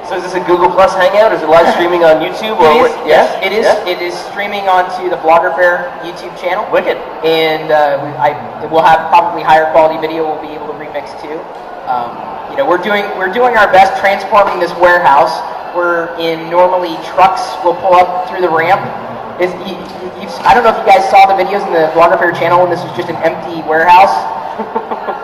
So is this a Google Plus Hangout? Is it live streaming on YouTube? Or yes, it is. Yeah? It is streaming onto the vloggerfair YouTube channel. Wicked. And we'll have probably higher quality video. We'll be able to remix too. You know, we're doing our best transforming this warehouse. We're in normally trucks will pull up through the ramp. I don't know if you guys saw the videos in the vloggerfair channel when this was just an empty warehouse.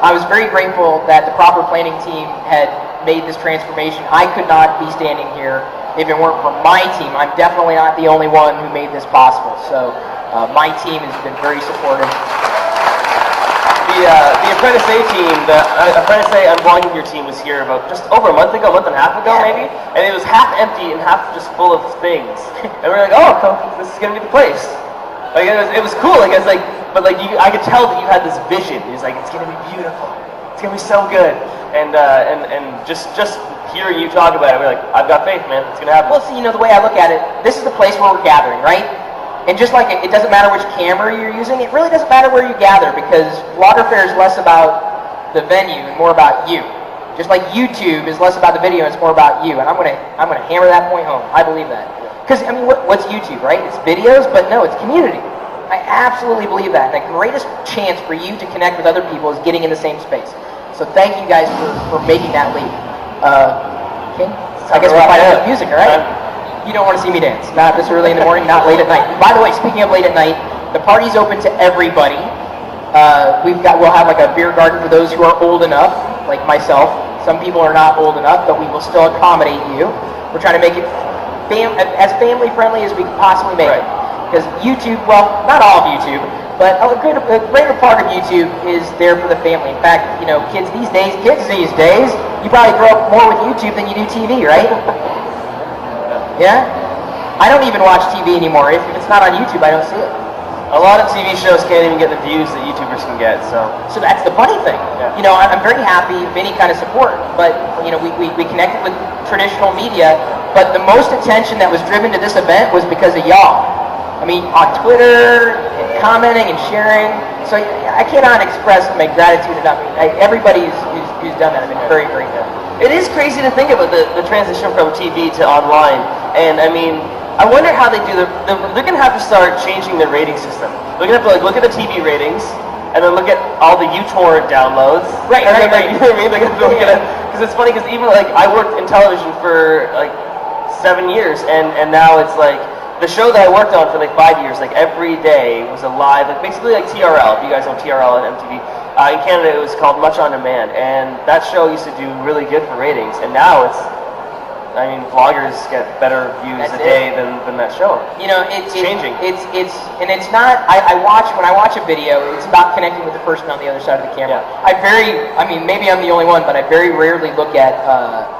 I was very grateful that the proper planning team had made this transformation. I could not be standing here if it weren't for my team. I'm definitely not the only one who made this possible. So my team has been very supportive. The Apprentice A team, the Apprentice A Unvlogging Your team was here about just over a month and a half ago maybe, and it was half empty and half just full of things. And we were like, oh, this is gonna be the place. Like it was cool. Like it's like, but like I could tell that you had this vision. It was like it's gonna be beautiful. It's gonna be so good. And just hearing you talk about it, we're like, I've got faith, man. It's gonna happen. Well, see, you know, the way I look at it, this is the place where we're gathering, right? And just like it doesn't matter which camera you're using, it really doesn't matter where you gather, because vloggerfair is less about the venue and more about you. Just like YouTube is less about the video and it's more about you. And I'm gonna hammer that point home. I believe that. Because I mean, what's YouTube, right? It's videos, but no, it's community. I absolutely believe that. And the greatest chance for you to connect with other people is getting in the same space. So thank you guys for making that leap. King? I guess we'll find out the music, all right? You don't want to see me dance. Not this early in the morning, not late at night. By the way, speaking of late at night, the party's open to everybody. We'll have like a beer garden for those who are old enough, like myself. Some people are not old enough, but we will still accommodate you. We're trying to make it as family friendly as we can possibly make it. Because YouTube, well, not all of YouTube, but a greater part of YouTube is there for the family. In fact, you know, kids these days, you probably grow up more with YouTube than you do TV, right? Yeah? I don't even watch TV anymore. If it's not on YouTube, I don't see it. A lot of TV shows can't even get the views that YouTubers can get, so that's the funny thing. Yeah. You know, I'm very happy of any kind of support, but, you know, we connected with traditional media, but the most attention that was driven to this event was because of y'all. I mean, on Twitter, and commenting and sharing. So I cannot express my gratitude enough. Everybody who's done that, I've been very grateful. It is crazy to think about the transition from TV to online. And I mean, I wonder how they do they're going to have to start changing their rating system. They're going to have to like look at the TV ratings and then look at all the uTorrent downloads. Right. You know what I mean? They're going to look at it. Because it's funny, because even like I worked in television for like 7 years, and now it's like, the show that I worked on for like 5 years, like every day was a live, like basically like TRL, if you guys know TRL and MTV. In Canada it was called Much On Demand, and that show used to do really good for ratings, and now it's, I mean, vloggers get better views a day than that show. You know, it's changing. And it's not, when I watch a video, it's about connecting with the person on the other side of the camera. Yeah. I mean, maybe I'm the only one, but I very rarely look at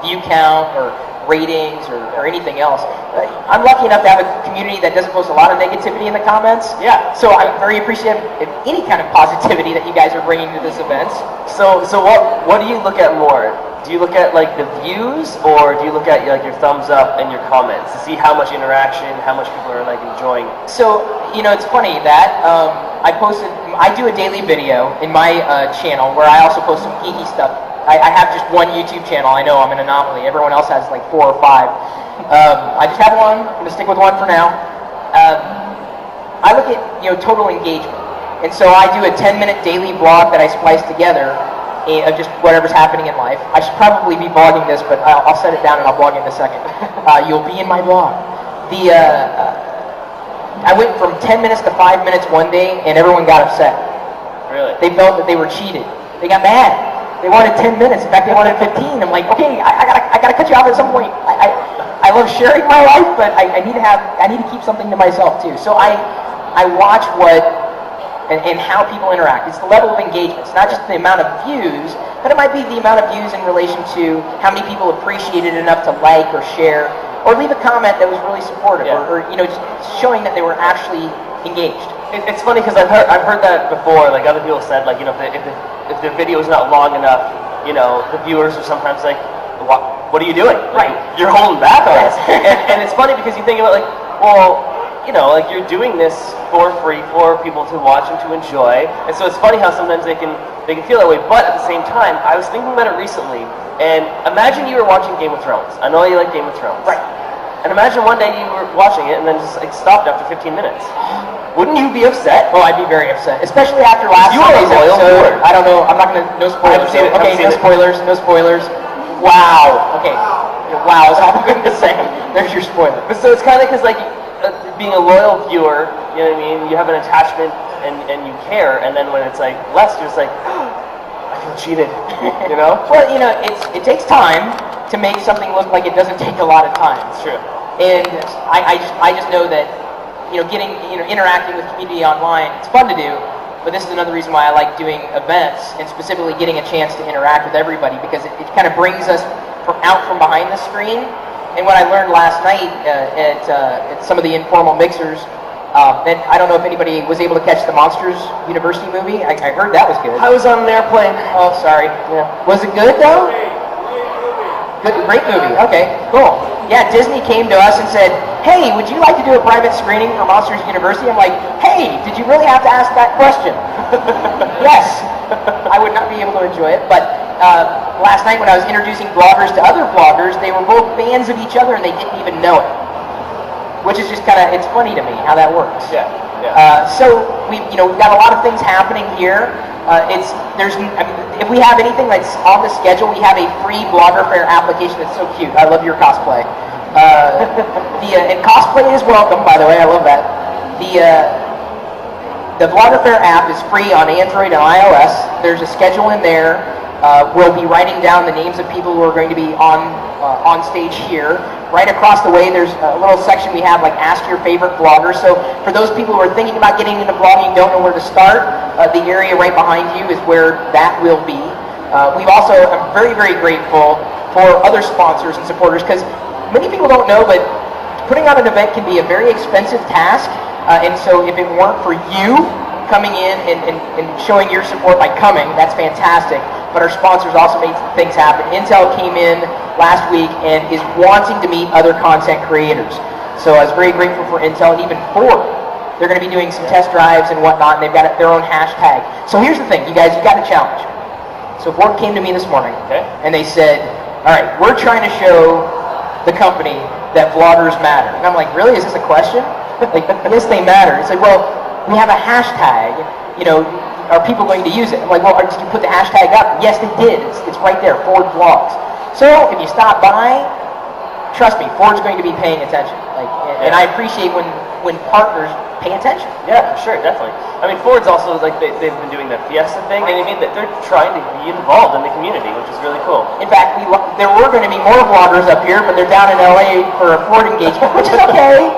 view count or ratings or anything else. I'm lucky enough to have a community that doesn't post a lot of negativity in the comments. Yeah. So I'm very appreciative of any kind of positivity that you guys are bringing to this event. So what do you look at more? Do you look at like the views, or do you look at like your thumbs up and your comments to see how much interaction, how much people are like enjoying? So, you know, it's funny that I do a daily video in my channel where I also post some geeky stuff. I have just one YouTube channel. I know I'm an anomaly. Everyone else has like 4 or 5. I just have one. I'm going to stick with one for now. I look at, you know, total engagement. And so I do a 10-minute daily vlog that I splice together of just whatever's happening in life. I should probably be vlogging this, but I'll set it down and I'll vlog in a second. You'll be in my vlog. I went from 10 minutes to 5 minutes one day, and everyone got upset. Really? They felt that they were cheated. They got mad. They wanted 10 minutes. In fact, they wanted 15. I'm like, okay, I gotta cut you off at some point. I love sharing my life, but I need to keep something to myself too. So I watch and how people interact. It's the level of engagement. It's not just the amount of views, but it might be the amount of views in relation to how many people appreciate it enough to like or share or leave a comment that was really supportive, or you know, just showing that they were actually engaged. It's funny because I've heard that before. Like other people said, like, you know, if the video is not long enough, you know, the viewers are sometimes like, what are you doing? Like, right. You're holding back on us. And it's funny because you think about like, well, you know, like you're doing this for free for people to watch and to enjoy. And so it's funny how sometimes they can feel that way. But at the same time, I was thinking about it recently. And imagine you were watching Game of Thrones. I know you like Game of Thrones. Right. And imagine one day you were watching it and then just like stopped after 15 minutes. Wouldn't you be upset? Oh, I'd be very upset, especially after last You are a Sunday's loyal episode. viewer. I don't know. I'm not gonna. No spoilers. Okay, no spoilers. No spoilers. Wow. Okay. Wow is all I'm going to say. There's your spoiler. But so it's kind of because like being a loyal viewer, you know what I mean? You have an attachment and you care, and then when it's like less, you're just like, I feel cheated, you know? Well, you know, it takes time to make something look like it doesn't take a lot of time. It's true. And I just know that, you know, interacting with community online, it's fun to do, but this is another reason why I like doing events and specifically getting a chance to interact with everybody, because it kind of brings us out from behind the screen. And what I learned last night at some of the informal mixers, and I don't know if anybody was able to catch the Monsters University movie. I heard that was good. I was on an airplane. Oh, sorry. Yeah. Was it good though? Good, great movie. Okay, cool. Yeah, Disney came to us and said, hey, would you like to do a private screening for Monsters University? I'm like, hey, did you really have to ask that question? Yes. I would not be able to enjoy it, but last night when I was introducing vloggers to other vloggers, they were both fans of each other and they didn't even know it. Which is just kind of, it's funny to me how that works. Yeah. So we've got a lot of things happening here. If we have anything that's on the schedule, we have a free vloggerfair application that's so cute. I love your cosplay. And cosplay is welcome, by the way. I love that. The vloggerfair app is free on Android and iOS. There's a schedule in there. We'll be writing down the names of people who are going to be on stage here. Right across the way, there's a little section we have like Ask Your Favorite Vlogger. So for those people who are thinking about getting into vlogging and don't know where to start, the area right behind you is where that will be. We've also are very, very grateful for other sponsors and supporters, because many people don't know, but putting on an event can be a very expensive task. And so if it weren't for you coming in and showing your support by coming, that's fantastic. But our sponsors also made things happen. Intel came in last week and is wanting to meet other content creators. So I was very grateful for Intel, and even Ford. They're going to be doing some test drives and whatnot, and they've got their own hashtag. So here's the thing, you guys, you got a challenge. So Ford came to me this morning, and they said, all right, we're trying to show the company that vloggers matter. And I'm like, really? Is this a question? Like, yes, they matter. It's like, well, we have a hashtag, you know, are people going to use it? I'm like, well, did you put the hashtag up? Yes, they did. It's right there, Ford Vlogs. So if you stop by, trust me, Ford's going to be paying attention. Like, and I appreciate when partners pay attention. Yeah, for sure, definitely. I mean, Ford's also like they've been doing the Fiesta thing, and I mean that they're trying to be involved in the community, which is really cool. In fact, there were going to be more vloggers up here, but they're down in LA for a Ford engagement, which is okay.